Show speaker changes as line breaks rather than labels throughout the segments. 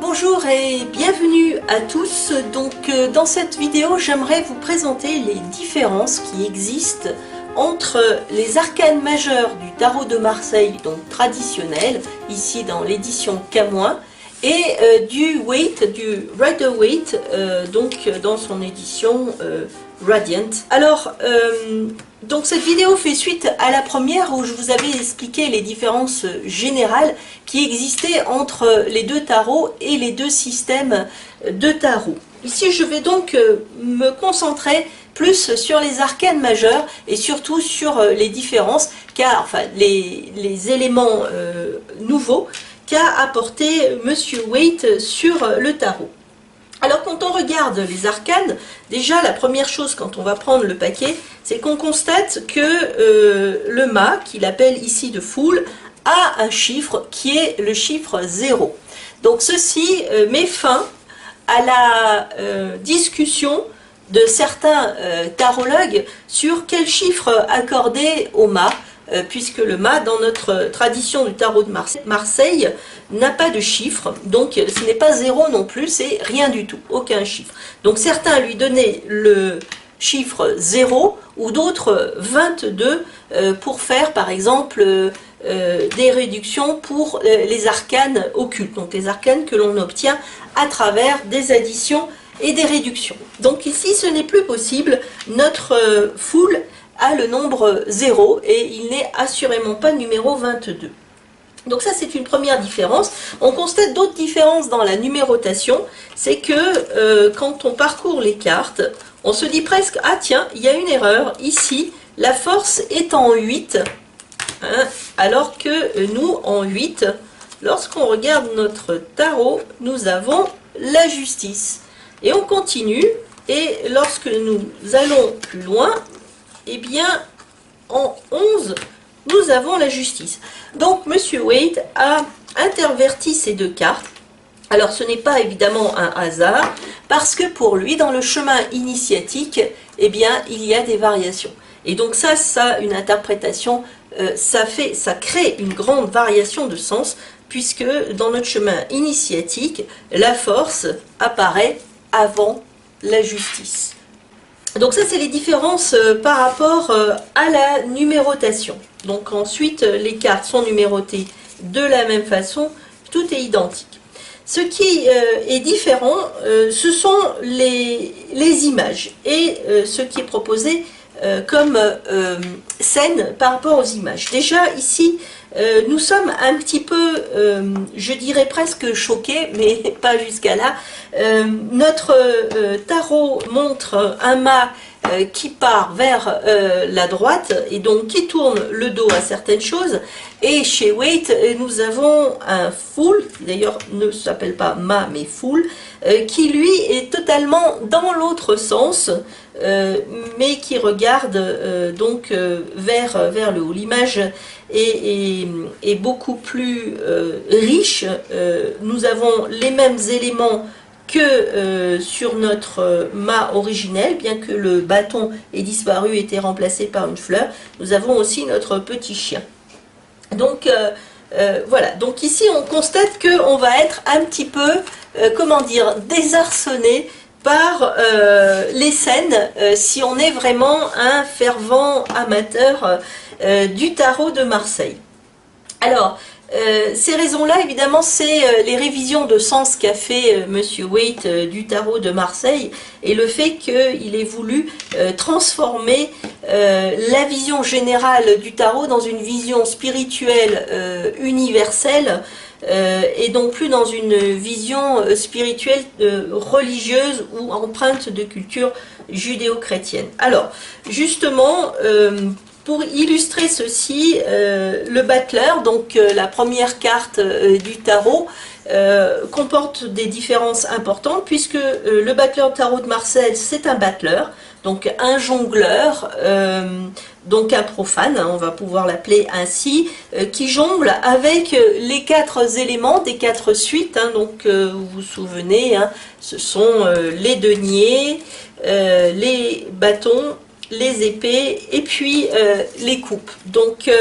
Bonjour et bienvenue à tous. Dans cette vidéo, j'aimerais vous présenter les différences qui existent entre les arcanes majeures du tarot de Marseille, donc traditionnel, ici dans l'édition K-, et du Rider-Waite, donc dans son édition Radiant. Alors, donc cette vidéo fait suite à la première où je vous avais expliqué les différences générales qui existaient entre les deux tarots et les deux systèmes de tarot. Ici, je vais donc me concentrer plus sur les arcanes majeures et surtout sur les différences, les éléments nouveaux qu'a apporté Monsieur Waite sur le tarot. Alors quand on regarde les arcanes, déjà la première chose quand on va prendre le paquet, c'est qu'on constate que le mât, qu'il appelle ici de Fool, a un chiffre qui est le chiffre 0. Donc ceci met fin à la discussion de certains tarologues sur quel chiffre accorder au mât, puisque le mât, dans notre tradition du tarot de Marseille, n'a pas de chiffre, donc ce n'est pas 0 non plus, c'est rien du tout, aucun chiffre. Donc certains lui donnaient le chiffre 0 ou d'autres 22 pour faire par exemple des réductions pour les arcanes occultes, donc les arcanes que l'on obtient à travers des additions et des réductions. Donc ici ce n'est plus possible, notre Fool a le nombre 0 et il n'est assurément pas numéro 22. Donc ça c'est une première différence. On constate d'autres différences dans la numérotation, c'est que quand on parcourt les cartes, on se dit presque, ah tiens, il y a une erreur, ici la force est en 8, hein, alors que nous en 8, lorsqu'on regarde notre tarot, nous avons la justice. Et on continue, et lorsque nous allons plus loin, eh bien en 11, nous avons la justice. Donc Monsieur Waite a interverti ces deux cartes. Alors ce n'est pas évidemment un hasard, parce que pour lui, dans le chemin initiatique, eh bien il y a des variations. Et donc ça une interprétation, ça crée une grande variation de sens, puisque dans notre chemin initiatique, la force apparaît avant la justice. Donc ça c'est les différences par rapport à la numérotation. Donc ensuite les cartes sont numérotées de la même façon, tout est identique. Ce qui est différent, ce sont les images et ce qui est proposé comme scène par rapport aux images. Déjà ici, nous sommes un petit peu, je dirais presque choqués, mais pas jusqu'à là. Notre tarot montre un mât qui part vers la droite et donc qui tourne le dos à certaines choses, et chez Waite nous avons un Fool, d'ailleurs ne s'appelle pas mât mais Fool, qui lui est totalement dans l'autre sens, mais qui regarde donc vers le haut. L'image est beaucoup plus riche, nous avons les mêmes éléments que sur notre mât originel, bien que le bâton ait disparu, été remplacé par une fleur, nous avons aussi notre petit chien. Donc voilà, donc ici on constate qu'on va être un petit peu, comment dire, désarçonné par les scènes si on est vraiment un fervent amateur du tarot de Marseille. Alors, ces raisons-là, évidemment, c'est les révisions de sens qu'a fait Monsieur Waite du tarot de Marseille et le fait qu'il ait voulu transformer la vision générale du tarot dans une vision spirituelle universelle et non plus dans une vision spirituelle religieuse ou empreinte de culture judéo-chrétienne. Alors, justement, pour illustrer ceci, le battleur, donc la première carte du tarot, comporte des différences importantes, puisque le battleur tarot de Marseille, c'est un battleur, donc un jongleur, donc un profane, hein, on va pouvoir l'appeler ainsi, qui jongle avec les 4 éléments des 4 suites, hein, donc vous vous souvenez, hein, ce sont les deniers, les bâtons, les épées et puis les coupes. Donc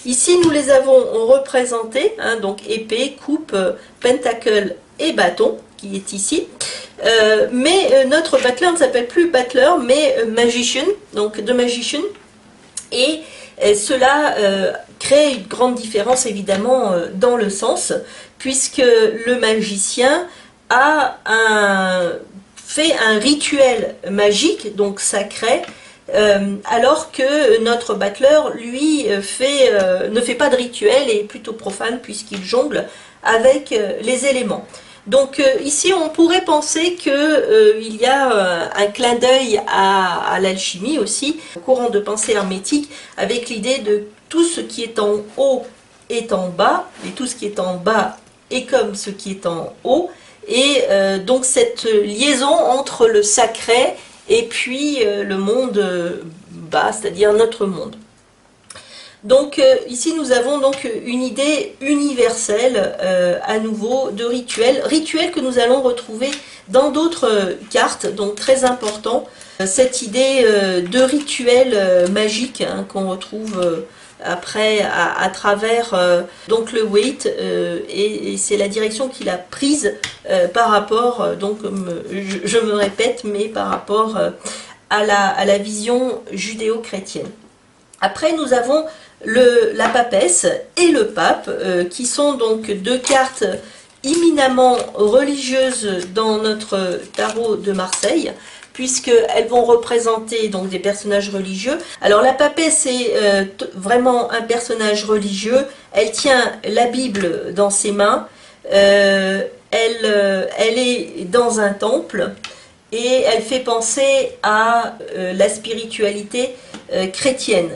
ici nous les avons représentés, hein, donc épée, coupe, pentacle et bâton, qui est ici. Mais notre battleur ne s'appelle plus battleur, mais magician, donc The Magician. Et cela crée une grande différence évidemment dans le sens, puisque le magicien fait un rituel magique, donc sacré, alors que notre battleur, lui, ne fait pas de rituel et est plutôt profane puisqu'il jongle avec les éléments. Donc ici on pourrait penser qu'il y a un clin d'œil à l'alchimie aussi, au courant de pensée hermétique, avec l'idée de tout ce qui est en haut est en bas, et tout ce qui est en bas est comme ce qui est en haut, et donc cette liaison entre le sacré et puis le monde bas, c'est-à-dire notre monde. Donc ici nous avons donc une idée universelle à nouveau de rituel que nous allons retrouver dans d'autres cartes, donc très important, cette idée de rituel magique hein, qu'on retrouve après à travers donc le Waite et c'est la direction qu'il a prise par rapport, donc je me répète, mais par rapport à la vision judéo-chrétienne. Après nous avons la papesse et le pape, qui sont donc deux cartes éminemment religieuses dans notre tarot de Marseille, puisqu'elles vont représenter donc des personnages religieux. Alors la papesse est vraiment un personnage religieux, elle tient la Bible dans ses mains, elle est dans un temple, et elle fait penser à la spiritualité chrétienne.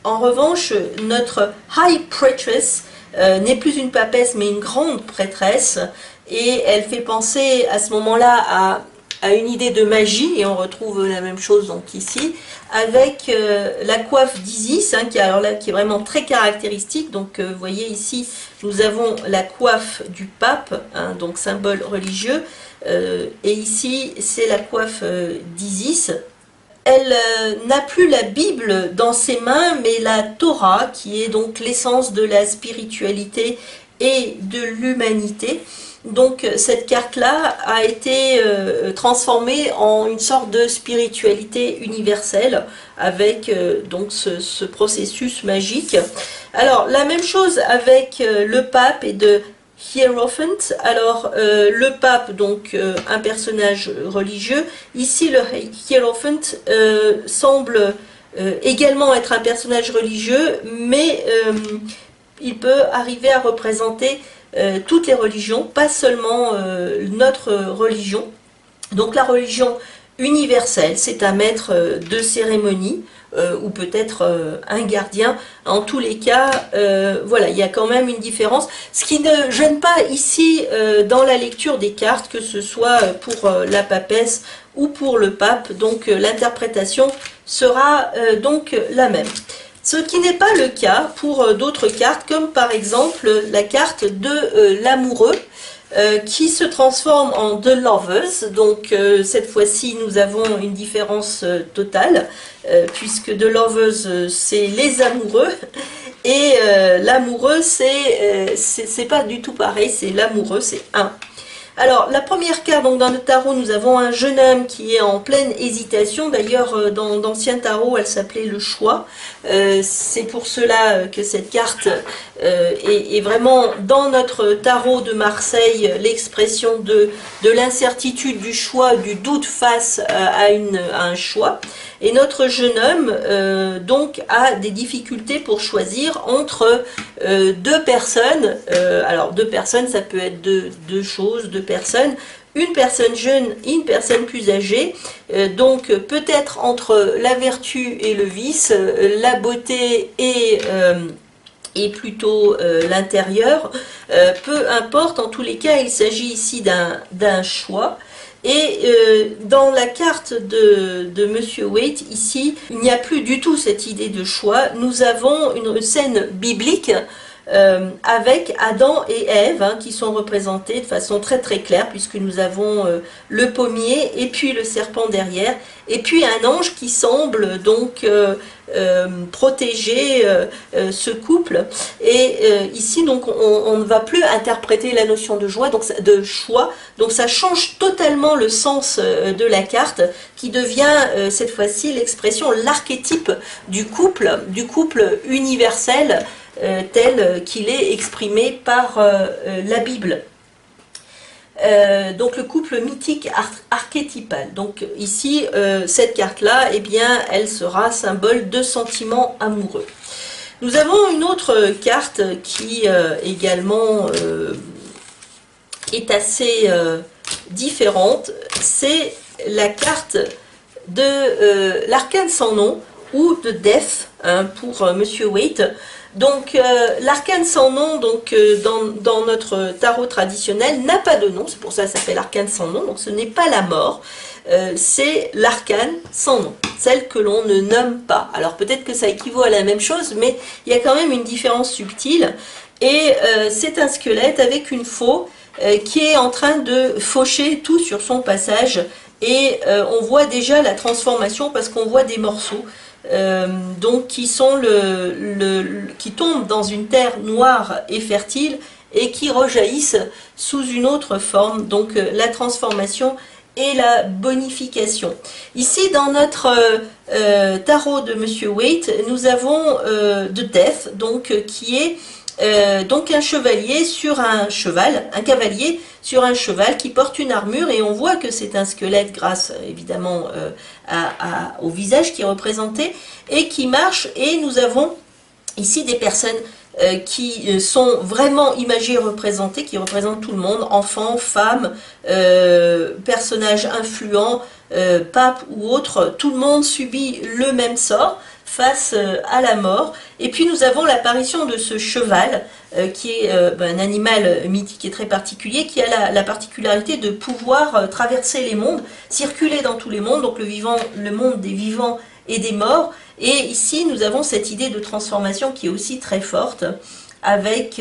En revanche, notre High Prêtress n'est plus une papesse mais une grande prêtresse, et elle fait penser à ce moment-là à une idée de magie, et on retrouve la même chose donc ici, avec la coiffe d'Isis, hein, qui est vraiment très caractéristique. Donc vous voyez ici, nous avons la coiffe du pape, hein, donc symbole religieux, et ici c'est la coiffe d'Isis. Elle n'a plus la Bible dans ses mains, mais la Torah, qui est donc l'essence de la spiritualité et de l'humanité. Donc cette carte-là a été transformée en une sorte de spiritualité universelle avec donc ce processus magique. Alors la même chose avec le pape et de Hierophant. Alors le pape, donc un personnage religieux, ici le Hierophant semble également être un personnage religieux, mais il peut arriver à représenter toutes les religions, pas seulement notre religion. Donc la religion universelle, c'est un maître de cérémonie, ou peut-être un gardien. En tous les cas, voilà, il y a quand même une différence. Ce qui ne gêne pas ici dans la lecture des cartes, que ce soit pour la papesse ou pour le pape, donc l'interprétation sera donc la même. Ce qui n'est pas le cas pour d'autres cartes, comme par exemple la carte de l'amoureux, qui se transforme en The Lovers. Donc cette fois-ci nous avons une différence totale, puisque The Lovers c'est les amoureux, et l'amoureux c'est pas du tout pareil, c'est l'amoureux, c'est un. Alors la première carte, donc dans le tarot, nous avons un jeune homme qui est en pleine hésitation. D'ailleurs dans d'anciens tarots elle s'appelait le choix. C'est pour cela que cette carte est vraiment dans notre tarot de Marseille l'expression de l'incertitude, du choix, du doute face à un choix. Et notre jeune homme donc a des difficultés pour choisir entre deux personnes. Alors deux personnes, ça peut être deux choses, deux personnes, une personne jeune et une personne plus âgée, donc peut-être entre la vertu et le vice, la beauté et plutôt l'intérieur, peu importe, en tous les cas il s'agit ici d'un choix. Et dans la carte de Monsieur Waite, ici, il n'y a plus du tout cette idée de choix. Nous avons une scène biblique avec Adam et Ève hein, qui sont représentés de façon très très claire, puisque nous avons le pommier et puis le serpent derrière, et puis un ange qui semble donc protéger ce couple. Et ici donc on ne va plus interpréter la notion de joie, donc de choix, donc ça change totalement le sens de la carte, qui devient cette fois-ci l'expression, l'archétype du couple universel tel qu'il est exprimé par la Bible. Donc le couple mythique archétypal. Donc ici, cette carte-là, eh bien, elle sera symbole de sentiments amoureux. Nous avons une autre carte qui également est assez différente. C'est la carte de l'arcane sans nom, ou de Death hein, pour Monsieur Waite. Donc l'arcane sans nom, donc dans notre tarot traditionnel, n'a pas de nom, c'est pour ça que ça s'appelle l'arcane sans nom, donc ce n'est pas la mort, c'est l'arcane sans nom, celle que l'on ne nomme pas. Alors peut-être que ça équivaut à la même chose, mais il y a quand même une différence subtile, et c'est un squelette avec une faux qui est en train de faucher tout sur son passage, et on voit déjà la transformation parce qu'on voit des morceaux. Donc qui sont qui tombent dans une terre noire et fertile et qui rejaillissent sous une autre forme, donc la transformation et la bonification. Ici dans notre tarot de Monsieur Waite, nous avons de Death, donc qui est donc un chevalier sur un cheval, un cavalier sur un cheval qui porte une armure, et on voit que c'est un squelette grâce évidemment au visage qui est représenté et qui marche, et nous avons ici des personnes qui sont vraiment imagées et représentées, qui représentent tout le monde, enfants, femmes, personnages influents, papes ou autres, tout le monde subit le même sort face à la mort. Et puis nous avons l'apparition de ce cheval qui est un animal mythique et très particulier, qui a la particularité de pouvoir traverser les mondes, circuler dans tous les mondes, donc le monde des vivants et des morts. Et ici nous avons cette idée de transformation qui est aussi très forte, avec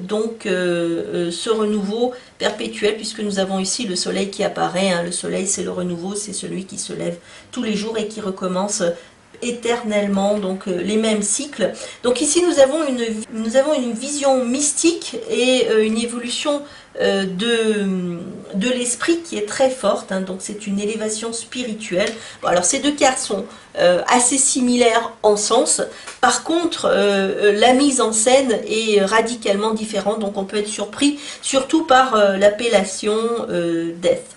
donc ce renouveau perpétuel, puisque nous avons ici le soleil qui apparaît, hein. Le soleil c'est le renouveau, c'est celui qui se lève tous les jours et qui recommence éternellement, donc les mêmes cycles. Donc ici nous avons une vision mystique et une évolution de l'esprit qui est très forte, hein. Donc c'est une élévation spirituelle. Bon, alors ces deux cartes sont assez similaires en sens, par contre la mise en scène est radicalement différente, donc on peut être surpris surtout par l'appellation Death.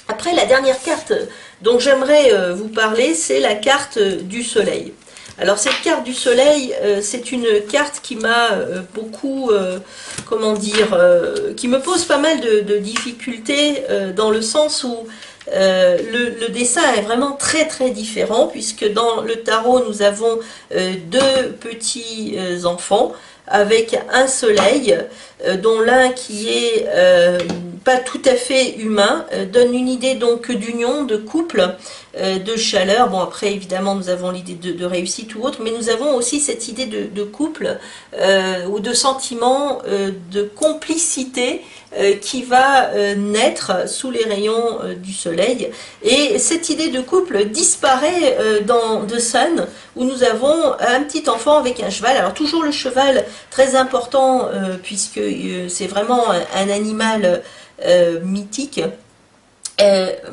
Après, la dernière carte dont j'aimerais vous parler, c'est la carte du soleil. Alors cette carte du soleil, c'est une carte qui m'a beaucoup, comment dire, qui me pose pas mal de difficultés, dans le sens où le dessin est vraiment très très différent, puisque dans le tarot nous avons deux petits enfants avec un soleil, dont l'un qui est pas tout à fait humain, donne une idée donc d'union, de couple, de chaleur. Bon, après évidemment nous avons l'idée de réussite ou autre, mais nous avons aussi cette idée de couple ou de sentiment de complicité qui va naître sous les rayons du soleil. Et cette idée de couple disparaît dans The Sun, où nous avons un petit enfant avec un cheval. Alors toujours le cheval très important, puisque c'est vraiment un animal mythique,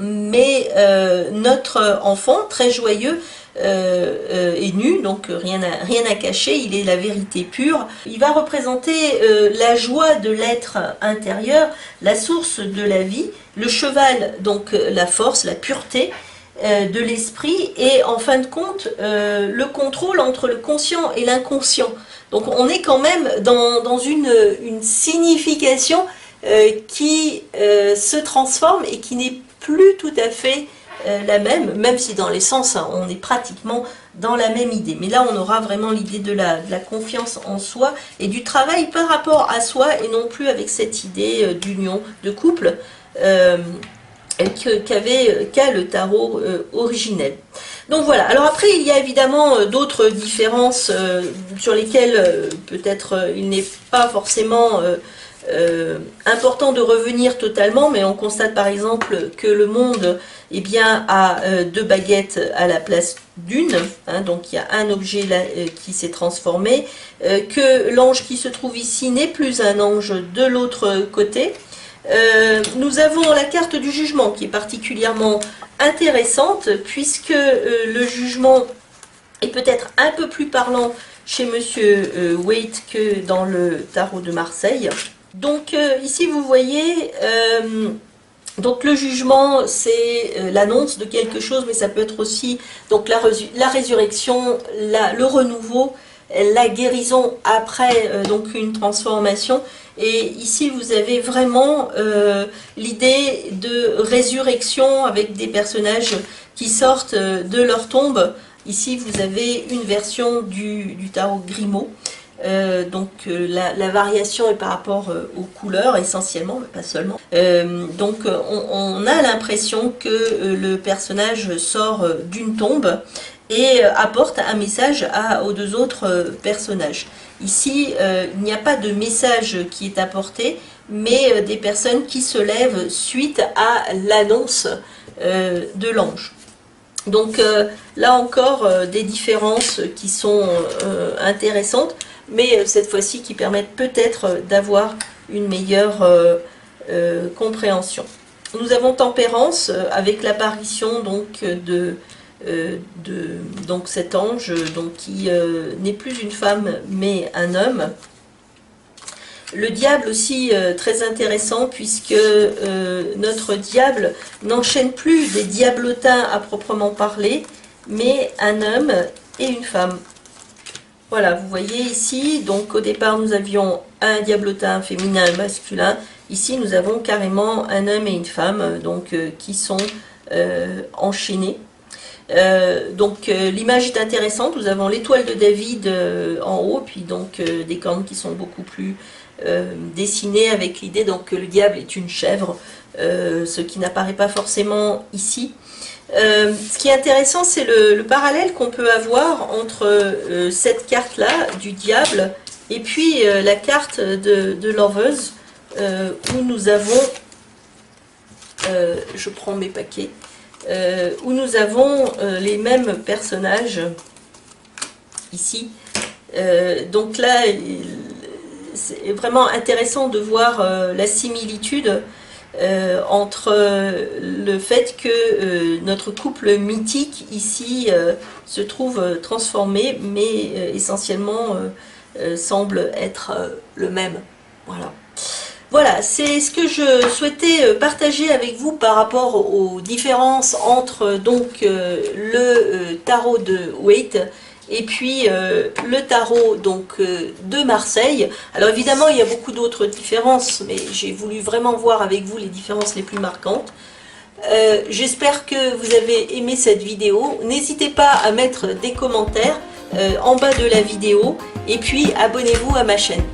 mais notre enfant très joyeux est nu, donc rien à cacher, il est la vérité pure. Il va représenter la joie de l'être intérieur, la source de la vie, le cheval, donc la force, la pureté de l'esprit, et en fin de compte le contrôle entre le conscient et l'inconscient. Donc on est quand même dans une signification qui se transforme et qui n'est plus tout à fait la même si dans l'essence on est pratiquement dans la même idée. Mais là on aura vraiment l'idée de la confiance en soi et du travail par rapport à soi, et non plus avec cette idée d'union, de couple qu'a le tarot originel. Donc voilà, alors après il y a évidemment d'autres différences sur lesquelles peut-être il n'est pas forcément important de revenir totalement, mais on constate par exemple que le monde eh bien, a deux baguettes à la place d'une, hein, donc il y a un objet là, qui s'est transformé, que l'ange qui se trouve ici n'est plus un ange de l'autre côté. Nous avons la carte du jugement qui est particulièrement intéressante puisque le jugement est peut-être un peu plus parlant chez Monsieur Waite que dans le tarot de Marseille. Donc ici vous voyez, donc le jugement c'est l'annonce de quelque chose, mais ça peut être aussi donc la résurrection, le renouveau, la guérison après donc une transformation. Et ici vous avez vraiment l'idée de résurrection avec des personnages qui sortent de leur tombe. Ici vous avez une version du tarot Grimaud. Donc la variation est par rapport aux couleurs essentiellement, mais pas seulement. Donc on a l'impression que le personnage sort d'une tombe et apporte un message aux deux autres personnages. Ici, il n'y a pas de message qui est apporté, mais des personnes qui se lèvent suite à l'annonce de l'ange. Donc là encore, des différences qui sont intéressantes, mais cette fois-ci qui permettent peut-être d'avoir une meilleure compréhension. Nous avons Tempérance avec l'apparition donc donc cet ange donc, qui n'est plus une femme mais un homme. Le diable aussi très intéressant puisque notre diable n'enchaîne plus des diablotins à proprement parler, mais un homme et une femme. Voilà, vous voyez ici, donc au départ nous avions un diablotin féminin et masculin. Ici nous avons carrément un homme et une femme donc, qui sont enchaînés. Donc l'image est intéressante, nous avons l'étoile de David en haut, puis donc des cornes qui sont beaucoup plus dessinées avec l'idée donc que le diable est une chèvre, ce qui n'apparaît pas forcément ici. Ce qui est intéressant, c'est le parallèle qu'on peut avoir entre cette carte-là du diable et puis la carte de Lovers, où nous avons, je prends mes paquets, où nous avons les mêmes personnages ici. Donc là, c'est vraiment intéressant de voir la similitude entre le fait que notre couple mythique ici se trouve transformé, mais essentiellement semble être le même. Voilà. Voilà, c'est ce que je souhaitais partager avec vous par rapport aux différences entre donc le tarot de Waite et puis le tarot donc de Marseille. Alors évidemment il y a beaucoup d'autres différences, mais j'ai voulu vraiment voir avec vous les différences les plus marquantes. J'espère que vous avez aimé cette vidéo. N'hésitez pas à mettre des commentaires en bas de la vidéo et puis abonnez-vous à ma chaîne.